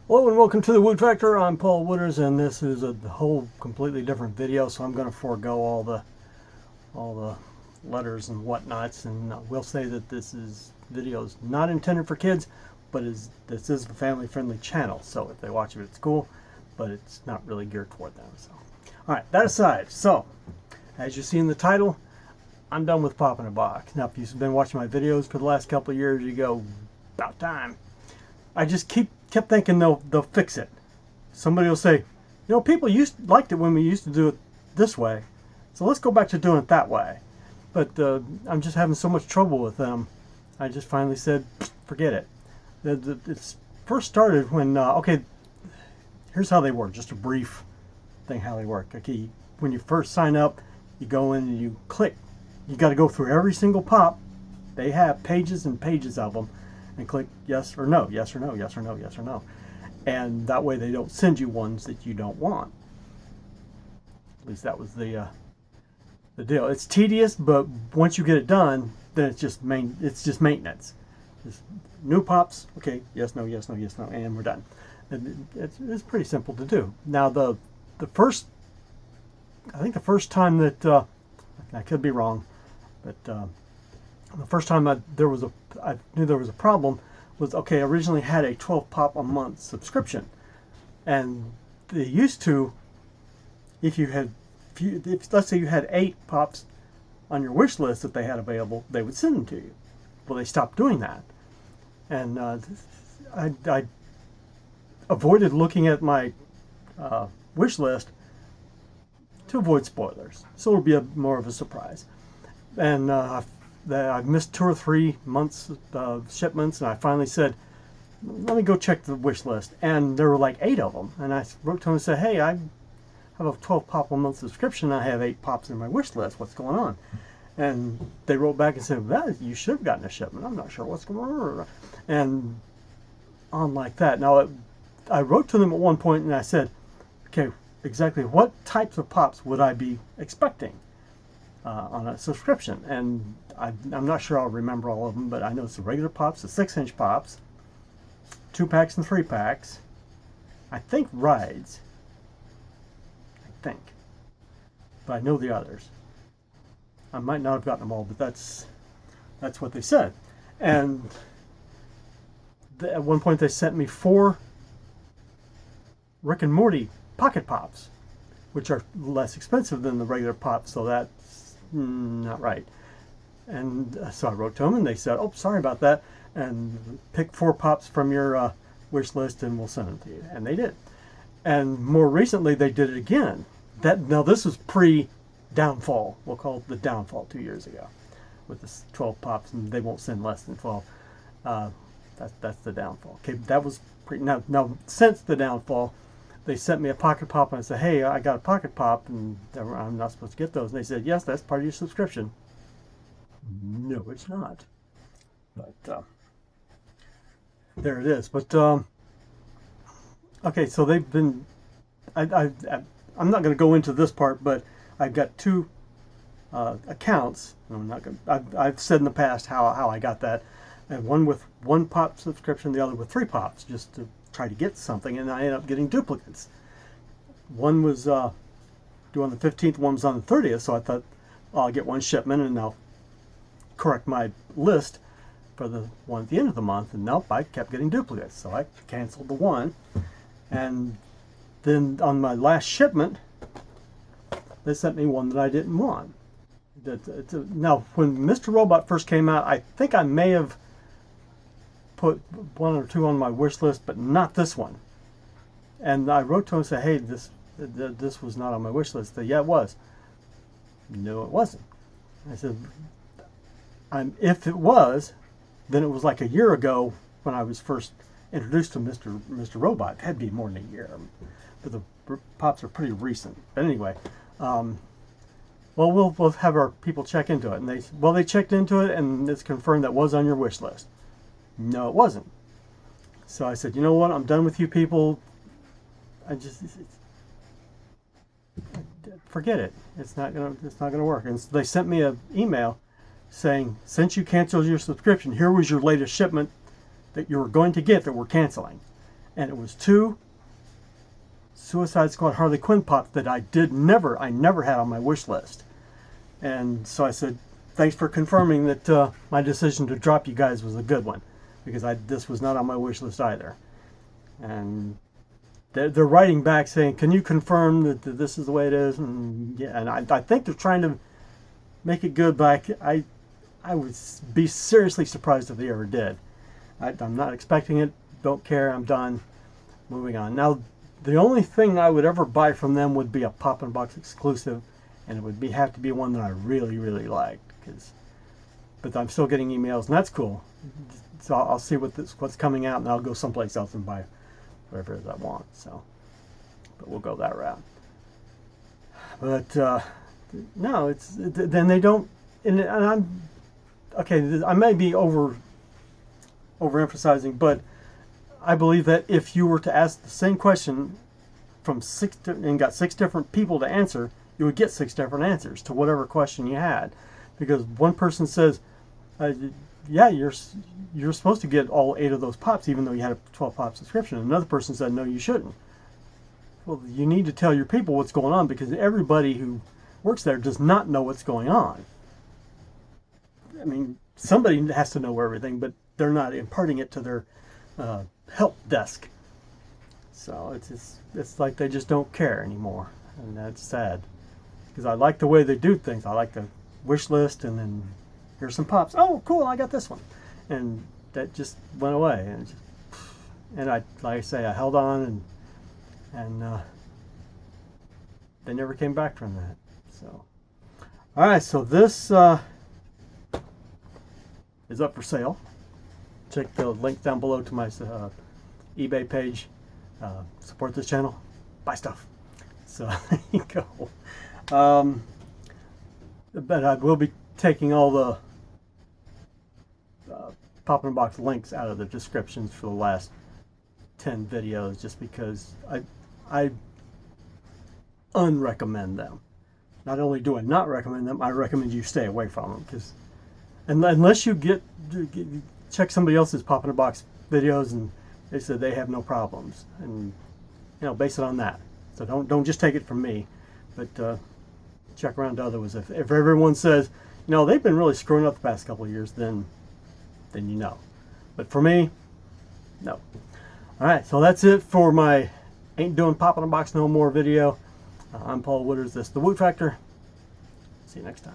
Hello and welcome to the Woot Factor. I'm Paul Wooters, and this is a whole completely different video, so I'm going to forego all the letters and whatnots, and we'll say that video is not intended for kids, but this is a family-friendly channel. So if they watch it, it's cool, but it's not really geared toward them. So, all right, that aside, so as you see in the title, I'm done with Pop in a Box. Now, if you've been watching my videos for the last couple of years, you go, about time. I just kept thinking they'll fix it. Somebody will say, people liked it when we used to do it this way, so let's go back to doing it that way. But I'm just having so much trouble with them. I just finally said, forget it. It first started when okay, here's how they work. Just a brief thing how they work. Okay, when you first sign up, you go in and you click. You got to go through every single pop. They have pages and pages of them. And click yes or no, yes or no, yes or no, yes or no. And that way they don't send you ones that you don't want. At least that was the deal. It's tedious, but once you get it done, then it's just maintenance. Just new pops, okay, yes, no, yes, no, yes, no, and we're done. And it's pretty simple to do. Now the first, I think the first time that I could be wrong, but the first time I knew there was a problem was, okay, I originally had a 12 pop a month subscription, and they used to, if let's say you had 8 pops on your wish list that they had available, they would send them to you. Well, they stopped doing that, and I avoided looking at my wish list to avoid spoilers, so it'll be more of a surprise. And I've missed 2 or 3 months of shipments, and I finally said, let me go check the wish list. And there were like 8 of them. And I wrote to them and said, hey, I have a 12 pop a month subscription. I have 8 pops in my wish list. What's going on? And they wrote back and said, well, you should have gotten a shipment. I'm not sure what's going on. And on like that. Now, I wrote to them at one point and I said, okay, exactly what types of pops would I be expecting on a subscription? And I'm not sure I'll remember all of them, but I know it's the regular pops, the 6-inch pops, 2-packs and 3-packs. I think rides. But I know the others. I might not have gotten them all, but that's what they said. And at one point they sent me 4 Rick and Morty pocket pops, which are less expensive than the regular pops, so that's not right. And so I wrote to them, and they said, oh, sorry about that, and pick 4 pops from your wish list, and we'll send them to you. And they did. And more recently, they did it again. Now, this was pre-downfall. We'll call it the downfall 2 years ago with the 12 pops, and they won't send less than 12. That's the downfall. Okay, that was now since the downfall, they sent me a pocket pop, and I said, hey, I got a pocket pop, and I'm not supposed to get those. And they said, yes, that's part of your subscription. No, it's not. But there it is. But okay, so they've been. I'm not going to go into this part, but I've got 2 accounts. I'm not going. I've said in the past how I got that, and one with 1 pop subscription, the other with 3 pops, just to try to get something, and I ended up getting duplicates. One was due on the 15th, one was on the 30th, so I thought, I'll get 1 shipment and I'll correct my list for the one at the end of the month. And nope, I kept getting duplicates, so I canceled the one. And then on my last shipment, they sent me one that I didn't want. Now, when Mr. Robot first came out, I think I may have put 1 or 2 on my wish list, but not this one. And I wrote to him and said, hey, this was not on my wish list. They said, yeah, it was. No, it wasn't. I said, if it was, then it was like a year ago when I was first introduced to Mr. Robot. It had to be more than a year, but the pops are pretty recent. But anyway, well, we'll have our people check into it. And they checked into it, and it's confirmed that it was on your wish list. No, it wasn't. So I said, you know what? I'm done with you people. Forget it. It's not gonna work. And so they sent me an email saying, since you canceled your subscription, here was your latest shipment that you were going to get that we're canceling. and it was 2 Suicide Squad Harley Quinn pops that I never had on my wish list. And so I said, thanks for confirming that my decision to drop you guys was a good one, because this was not on my wish list either. And they're writing back saying, can you confirm that this is the way it is? And yeah, and I think they're trying to make it good, but I would be seriously surprised if they ever did. I'm not expecting it. Don't care. I'm done. Moving on. Now, the only thing I would ever buy from them would be a Pop in a Box exclusive, and it would have to be one that I really, really liked. But I'm still getting emails, and that's cool. So I'll see what's coming out, and I'll go someplace else and buy whatever it is I want. So, but we'll go that route. But no, then they don't. And I'm okay. I may be overemphasizing, but I believe that if you were to ask the same question from and got 6 different people to answer, you would get 6 different answers to whatever question you had, because one person says, "Yeah, you're supposed to get all 8 of those pops, even though you had a 12 pop subscription." Another person said, "No, you shouldn't." Well, you need to tell your people what's going on, because everybody who works there does not know what's going on. I mean, somebody has to know everything, but they're not imparting it to their help desk. So it's like they just don't care anymore, and that's sad, because I like the way they do things. I like the wish list, and then here's some pops. Oh, cool! I got this one, and that just went away. And I, like I say, I held on, and they never came back from that. So, all right. So this is up for sale. Check the link down below to my eBay page. Support this channel. Buy stuff. So there you go. But I will be taking all the Pop in a Box links out of the descriptions for the last 10 videos, just because I unrecommend them. Not only do I not recommend them, I recommend you stay away from them, because unless you check somebody else's Pop in a Box videos and they said they have no problems, and base it on that. So don't just take it from me, but check around to others. If everyone says they've been really screwing up the past couple of years, then you know. But for me, no. All right, so that's it for my Ain't Doing Pop in a Box No More video. I'm Paul Wooters. This is the Woot Factor. See you next time.